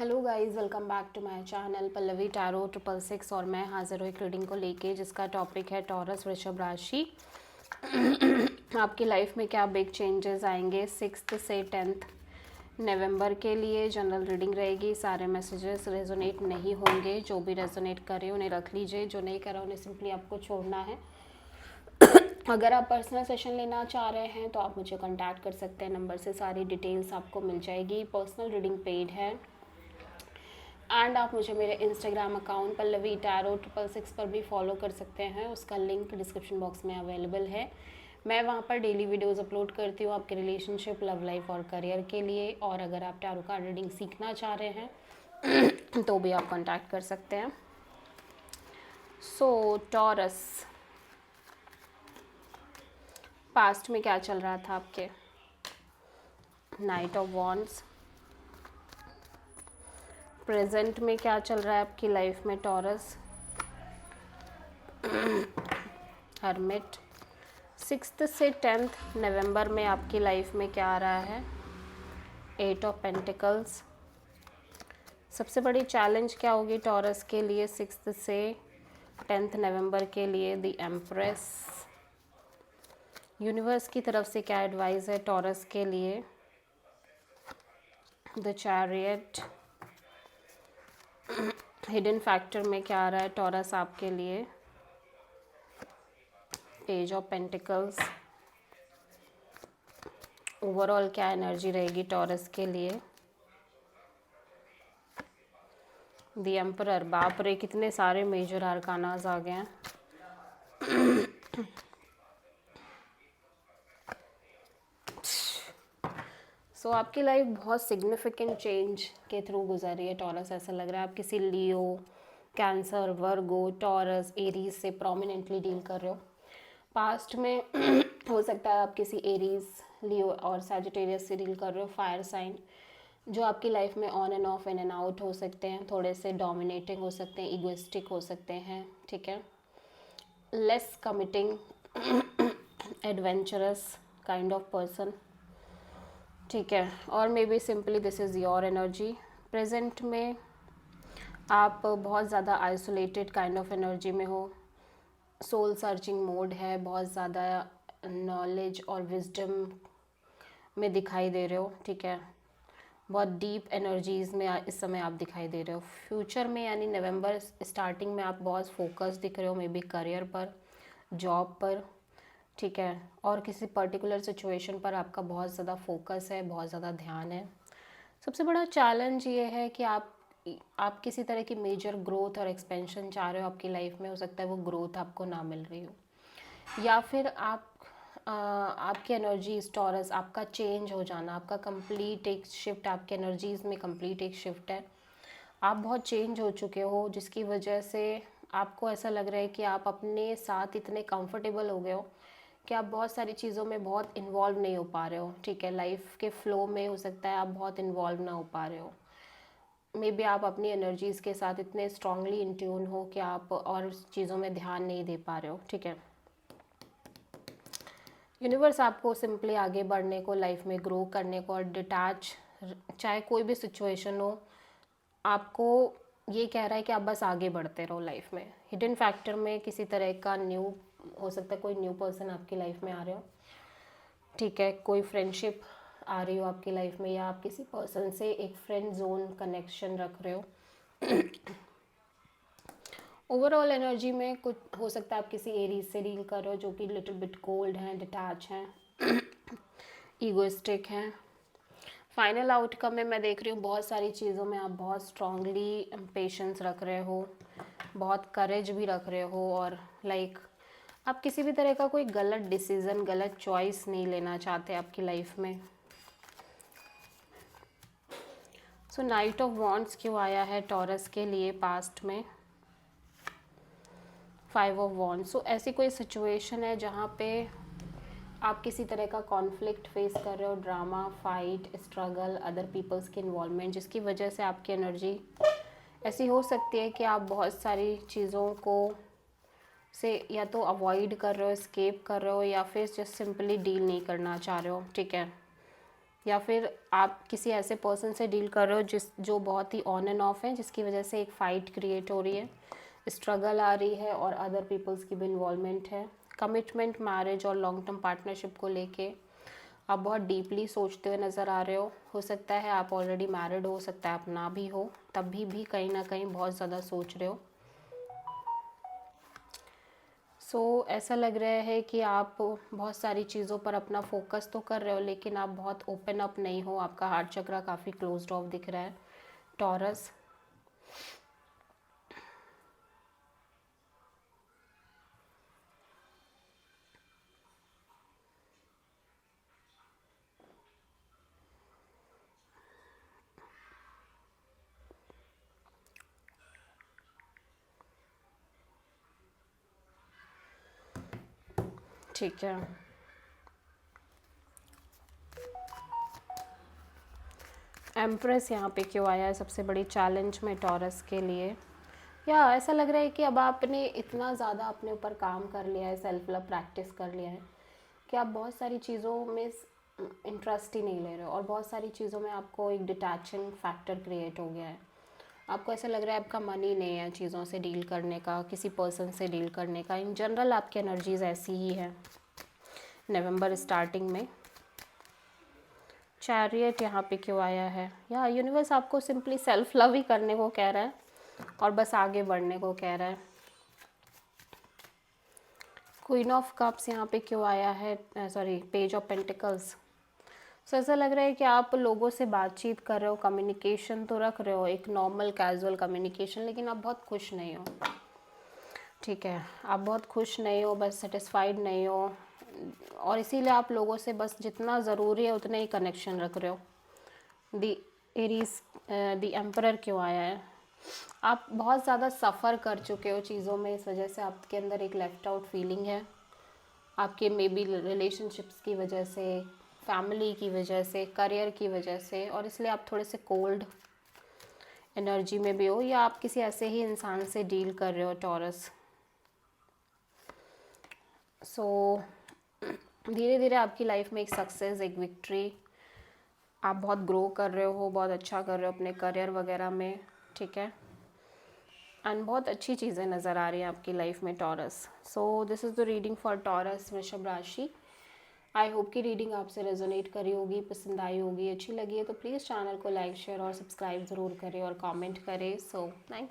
Hello guys, welcome back to my channel Pallavi tarot 666 और मैं हाजिर हूँ एक रीडिंग को लेके जिसका टॉपिक है टॉरस वृषभ राशि। आपकी लाइफ में क्या बिग चेंजेस आएंगे 6 से 10 नवंबर के लिए। जनरल रीडिंग रहेगी, सारे मैसेजेस रेजोनेट नहीं होंगे। जो भी रेजोनेट करे उन्हें रख लीजिए, जो नहीं करा उन्हें सिंपली आपको छोड़ना है। अगर आप पर्सनल सेशन लेना चाह रहे हैं तो आप मुझे कांटेक्ट कर सकते हैं, नंबर से सारी डिटेल्स आपको मिल जाएगी। पर्सनल रीडिंग पेड है एंड आप मुझे मेरे इंस्टाग्राम अकाउंट पल्लवी टैरो 666 पर भी फॉलो कर सकते हैं, उसका लिंक डिस्क्रिप्शन बॉक्स में अवेलेबल है। मैं वहाँ पर डेली वीडियोस अपलोड करती हूँ आपके रिलेशनशिप, लव लाइफ और करियर के लिए। और अगर आप टैरो कार्ड रीडिंग सीखना चाह रहे हैं तो भी आप कांटेक्ट कर सकते हैं। सो टॉरस, पास्ट में क्या चल रहा था आपके? Night of wands. प्रेजेंट में क्या चल रहा है आपकी लाइफ में टॉरस? हर्मिट। 6 से 10 नवंबर में आपकी लाइफ में क्या आ रहा है? 8 ऑफ पेंटिकल्स। सबसे बड़ी चैलेंज क्या होगी टॉरस के लिए 6 से 10 नवंबर के लिए? The empress. यूनिवर्स की तरफ से क्या एडवाइस है टॉरस के लिए? The chariot. हिडन फैक्टर में क्या आ रहा है टॉरस आपके लिए? Page of pentacles. ओवरऑल क्या एनर्जी रहेगी टॉरस के लिए? The emperor. बाप रे, कितने सारे मेजर आर्कानाज आ गए हैं। सो आपकी लाइफ बहुत सिग्निफिकेंट चेंज के थ्रू गुजर रही है टॉरस। ऐसा लग रहा है आप किसी लियो, कैंसर, वर्गो, टॉरस, एरीज से प्रोमिनेंटली डील कर रहे हो। पास्ट में हो सकता है आप किसी एरीज, लियो और सैजिटेरियस से डील कर रहे हो। फायर साइन जो आपकी लाइफ में on end of, in and out हो सकते हैं, थोड़े से डोमिनेटिंग हो सकते हैं, इगोइस्टिक हो सकते हैं, ठीक है। Less committing, adventurous kind of person, ठीक है। और may be simply this is your energy. Present में आप बहुत ज़्यादा आइसोलेटेड काइंड ऑफ एनर्जी में हो। सोल सर्चिंग मोड है, बहुत ज़्यादा नॉलेज और विजडम में दिखाई दे रहे हो, ठीक है। बहुत डीप एनर्जीज़ में इस समय आप दिखाई दे रहे हो। फ्यूचर में यानी नवंबर स्टार्टिंग में आप बहुत फोकस दिख रहे हो, मे बी करियर पर, जॉब पर, ठीक है। और किसी पर्टिकुलर सिचुएशन पर आपका बहुत ज़्यादा फोकस है, बहुत ज़्यादा ध्यान है। सबसे बड़ा चैलेंज ये है कि आप किसी तरह की मेजर ग्रोथ और एक्सपेंशन चाह रहे हो आपकी लाइफ में। हो सकता है वो ग्रोथ आपको ना मिल रही हो, या फिर आपकी एनर्जीज टॉरस, आपका चेंज हो जाना, आपका कंप्लीट एक शिफ्ट, आपके एनर्जीज़ में कंप्लीट एक शिफ्ट है। आप बहुत चेंज हो चुके हो, जिसकी वजह से आपको ऐसा लग रहा है कि आप अपने साथ इतने कंफर्टेबल हो गए हो कि आप बहुत सारी चीज़ों में बहुत इन्वॉल्व नहीं हो पा रहे हो, ठीक है। लाइफ के फ्लो में हो सकता है आप बहुत इन्वॉल्व ना हो पा रहे हो। मे बी आप अपनी एनर्जीज़ के साथ इतने स्ट्रांगली इन ट्यून हो कि आप और चीज़ों में ध्यान नहीं दे पा रहे हो, ठीक है। यूनिवर्स आपको सिंपली आगे बढ़ने को, लाइफ में ग्रो करने को और डिटैच, चाहे कोई भी सिचुएशन हो, आपको ये कह रहा है कि आप बस आगे बढ़ते रहो लाइफ में। हिडन फैक्टर में किसी तरह का न्यू, हो सकता है कोई न्यू पर्सन आपकी लाइफ में आ रहे हो, ठीक है। कोई फ्रेंडशिप आ रही हो आपकी लाइफ में, या आप किसी पर्सन से एक फ्रेंड जोन कनेक्शन रख रहे हो। ओवरऑल एनर्जी में कुछ हो सकता है आप किसी एरीज से डील कर रहे हो जो कि लिटिल बिट कोल्ड हैं, डिटैच हैं, ईगोइस्टिक हैं। फाइनल आउटकम में मैं देख रही हूँ बहुत सारी चीज़ों में आप बहुत स्ट्रांगली पेशेंस रख रहे हो, बहुत करेज भी रख रहे हो, और आप किसी भी तरह का कोई गलत डिसीज़न, गलत चॉइस नहीं लेना चाहते आपकी लाइफ में। सो नाइट ऑफ वॉन्ड्स क्यों आया है टॉरस के लिए पास्ट में? 5 ऑफ वॉन्ड्स। सो ऐसी कोई सिचुएशन है जहाँ पे आप किसी तरह का कॉन्फ्लिक्ट फेस कर रहे हो, drama, fight, struggle, other peoples की इन्वॉल्वमेंट, जिसकी वजह से आपकी एनर्जी ऐसी हो सकती है कि आप बहुत सारी चीज़ों को से या तो अवॉइड कर रहे हो, स्केप कर रहे हो, या फिर जस्ट सिंपली डील नहीं करना चाह रहे हो, ठीक है। या फिर आप किसी ऐसे पर्सन से डील कर रहे हो जो बहुत ही ऑन एंड ऑफ है, जिसकी वजह से एक फ़ाइट क्रिएट हो रही है, स्ट्रगल आ रही है और अदर पीपल्स की भी इन्वॉल्वमेंट है। कमिटमेंट, मैरिज और लॉन्ग टर्म पार्टनरशिप को लेके आप बहुत डीपली सोचते हुए नज़र आ रहे हो सकता है आप ऑलरेडी मैरिड हो सकता है आप ना भी हो, तब भी कहीं ना कहीं बहुत ज़्यादा सोच रहे हो। ऐसा लग रहा है कि आप बहुत सारी चीज़ों पर अपना फोकस तो कर रहे हो, लेकिन आप बहुत ओपन अप नहीं हो, आपका हार्ट चक्रा काफ़ी क्लोज्ड ऑफ दिख रहा है टॉरस। ठीक है, एम्प्रेस यहाँ पे क्यों आया है सबसे बड़ी चैलेंज में टॉरस के लिए? या ऐसा लग रहा है कि अब आपने इतना ज़्यादा अपने ऊपर काम कर लिया है, सेल्फ लव प्रैक्टिस कर लिया है कि आप बहुत सारी चीज़ों में इंटरेस्ट ही नहीं ले रहे हो, और बहुत सारी चीज़ों में आपको एक डिटैचिंग फैक्टर क्रिएट हो गया है। आपको ऐसा लग रहा है आपका मन ही नहीं है चीज़ों से डील करने का, किसी पर्सन से डील करने का। इन जनरल आपकी एनर्जीज ऐसी ही है नवंबर स्टार्टिंग में। चैरियट यहाँ पे क्यों आया है? या यूनिवर्स आपको सिंपली सेल्फ लव ही करने को कह रहा है और बस आगे बढ़ने को कह रहा है। क्वीन ऑफ कप्स यहाँ पे क्यों आया है? Sorry, page of pentacles. ऐसा लग रहा है कि आप लोगों से बातचीत कर रहे हो, कम्युनिकेशन तो रख रहे हो, एक नॉर्मल कैजुअल कम्युनिकेशन, लेकिन आप बहुत खुश नहीं हो। ठीक है, आप बहुत खुश नहीं हो, बस सेटिस्फाइड नहीं हो, और इसीलिए आप लोगों से बस जितना ज़रूरी है उतना ही कनेक्शन रख रहे हो। दी एरीज, दी एम्परर क्यों आया है? आप बहुत ज़्यादा सफ़र कर चुके हो चीज़ों में, इस वजह से आपके अंदर एक लेफ्ट आउट फीलिंग है, आपके मे बी रिलेशनशिप्स की वजह से, फैमिली की वजह से, करियर की वजह से, और इसलिए आप थोड़े से कोल्ड एनर्जी में भी हो, या आप किसी ऐसे ही इंसान से डील कर रहे हो टॉरस। धीरे धीरे आपकी लाइफ में एक सक्सेस, एक विक्ट्री, आप बहुत ग्रो कर रहे हो, बहुत अच्छा कर रहे हो अपने करियर वगैरह में। ठीक है, एंड बहुत अच्छी चीज़ें नज़र आ रही हैं आपकी लाइफ में taurus. This is the reading for taurus वृषभ राशि। आई होप कि रीडिंग आपसे रेजोनेट करी होगी, पसंद आई होगी, अच्छी लगी है तो प्लीज़ चैनल को लाइक, शेयर और सब्सक्राइब ज़रूर करें और कमेंट करें। थैंक